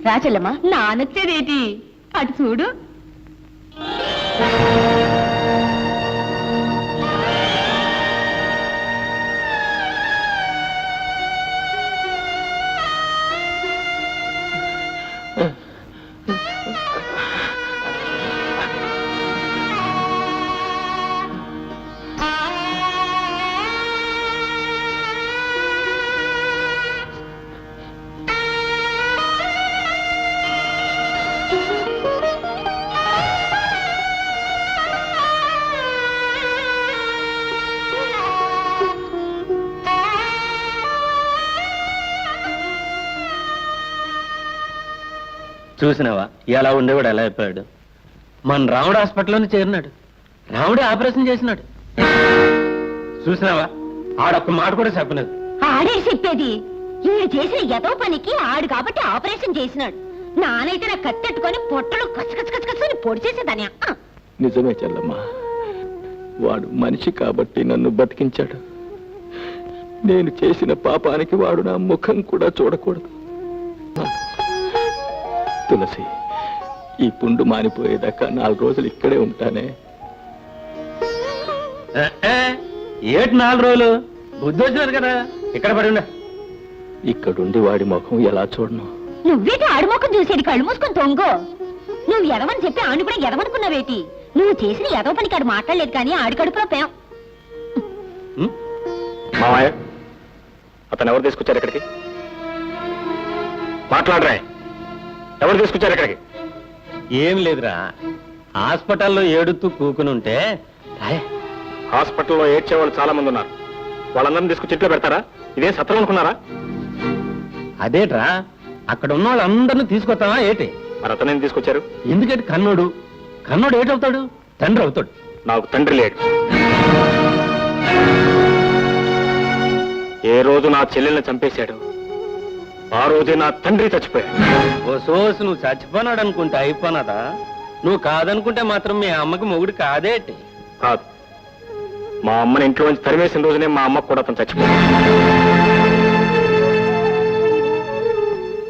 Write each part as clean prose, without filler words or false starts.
రాచెల్లమ్మా, నానొచ్చేదేటి అటు చూడు. చూసినావా ఎలా ఉండేవాడు, ఎలా అయిపోయాడు. మన రాముడు హాస్పిటల్లోనే చేరినాడు, రాముడే ఆపరేషన్ చేసినాడు. చూసినావా, ఆడొక్క మాట కూడా చెప్పలేదు. ఆడే చెప్పేది, ఈడు చేసిన ఎదో పనికి ఆడు కాబట్టి ఆపరేషన్ చేసినాడు. నానైతే నా కత్తెట్టుకొని పొట్టలు కచ్చకచ్చకచ్చని పొడి చేసేదాని. నిజమే చెల్లమ్మా, వాడు మనిషి కాబట్టి నన్ను బతికించాడు. నేను చేసిన పాపానికి వాడు నా ముఖం కూడా చూడకూడదు. తులసి, ఈ పుండు మానిపోయేదాకా 4 రోజులు ఇక్కడే ఉంటానే. ఏటి 4 రోజులు? బుద్ధి వచ్చినారు కదా, ఇక్కడ పడి ఉండ. ఇక్కడుండి వాడి ముఖం ఎలా చూడను? నువ్వేటి ఆడు ముఖం చూసేది? కళ్ళు మూసుకొని తొంగో. నువ్వు ఎదవని చెప్పి ఆడు కూడా ఎదవనుకున్నావేటి? నువ్వు చేసిన ఎదవ పనికి ఆడు మాట్లాడలేదు కానీ ఆడి కడుపులో పేం. మామయ్య, అతను ఎవరు తీసుకొచ్చారు ఇక్కడికి? మాట్లాడరా, ఎవరు తీసుకొచ్చారు ఇక్కడికి? ఏం లేదురా, హాస్పిటల్లో ఏడుతూ కూకునుంటే. హాస్పిటల్లో ఏడ్చే వాళ్ళు చాలా మంది ఉన్నారు. వాళ్ళందరినీ తీసుకొచ్చి ఇంట్లో పెడతారా? ఇదే సత్రం అనుకున్నారా? అదేట్రా, అక్కడ ఉన్న వాళ్ళందరినీ తీసుకొస్తావా ఏటి? మరి అతనేం తీసుకొచ్చారు? ఎందుకంటే కన్నోడు ఏటవుతాడు? తండ్రి అవుతాడు. నాకు తండ్రి లేడు. ఏ రోజు నా చెల్లెల్ని చంపేశాడు ఆ రోజే నా తండ్రి చచ్చిపోయాడు. ఓ సోసు, నువ్వు చచ్చిపోనాడు అనుకుంటే అయిపోనాదా? నువ్వు కాదనుకుంటే మాత్రం మీ అమ్మకి మొగుడు కాదేటి? కాదు, మా అమ్మని ఇంట్లో నుంచి తరివేసిన రోజునే మా అమ్మకు కూడా అతను చచ్చిపోయాడు.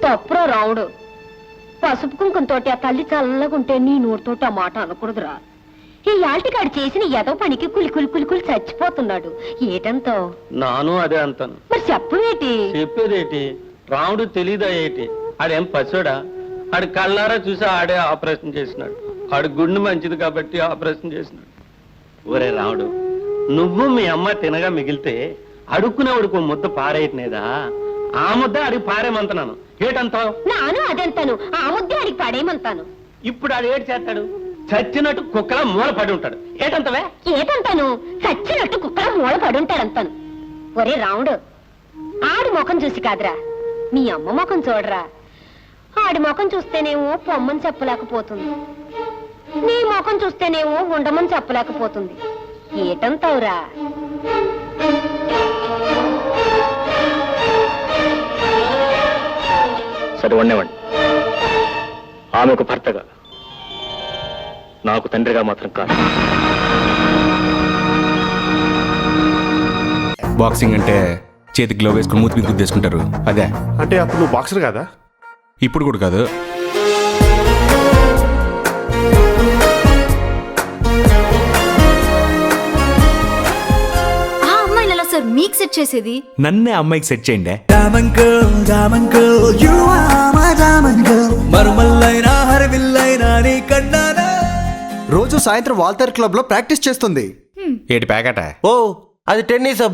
తప్పురా రావుడు, పసుపు కుంకంతోటి ఆ తల్లి చల్లగుంటే నీ నోటితోటి ఆ మాట అనకూడదురా. ఈ యాల్టికాడు చేసిన ఎదో పనికి కులి చచ్చిపోతున్నాడు. ఏటంతో? నాను అదే అంతాను. మరి చెప్పవేటి? చెప్పేదేటి? రాముడు తెలీదా ఏటి? ఆడేం పశుడా? ఆడి కళ్ళారా చూసి ఆడే ఆపరేషన్ చేసినాడు. ఆడి గుండె మంచిది కాబట్టి ఆపరేషన్ చేసినాడు. ఒరే రాముడు, నువ్వు మీ అమ్మ తినగా మిగిలితే అడుక్కునేవాడికి ముద్ద పారేయట్లేదా? ఆ ముద్ద అడిగి పారేమంటున్నాను. ఏటంతావు? నాను అదంతాను, ఆ ముద్దే అడిగి పాడేయమంతాను. ఇప్పుడు ఆడు ఏడు చేస్తాడు? చచ్చినట్టు కుక్కలా మూల పడి ఉంటాడు. ఏటంతవే? ఏటంతాను? చచ్చినట్టు కుక్కలా మూల పడి ఉంటాడంతాను. ఒరే రాముడు, ఆడి ముఖం చూసి కాదురా, మీ అమ్మ ముఖం చూడరా. ఆడి ముఖం చూస్తేనేమో పొమ్మని చెప్పలేకపోతుంది, నీ ముఖం చూస్తేనేమో ఉండమని చెప్పలేకపోతుంది. ఏటంతావురా? సరే వండేవండి. ఆమెకు భర్తగా, నాకు తండ్రిగా మాత్రం కాదు. బాక్సింగ్ అంటే చేతికి గ్లోవ్ వేసుకుని మూతి మీద గుద్దేసుకుంటారు, అదే. అంటే అప్పుడు నువ్వు బాక్సర్ కాదా? ఇప్పుడు కూడా కాదు. ఆ అమ్మాయిని ఎలా సార్ మీకు సెట్ చేసేది? నన్నే అమ్మాయికి సెట్ చేయండి. రోజు సాయంత్రం వాల్తేర్ క్లబ్ లో ప్రాక్టీస్ చేస్తుంది. ఏటి ప్యాకెట? ఓ, అది టెన్నిస్ అబ్బా.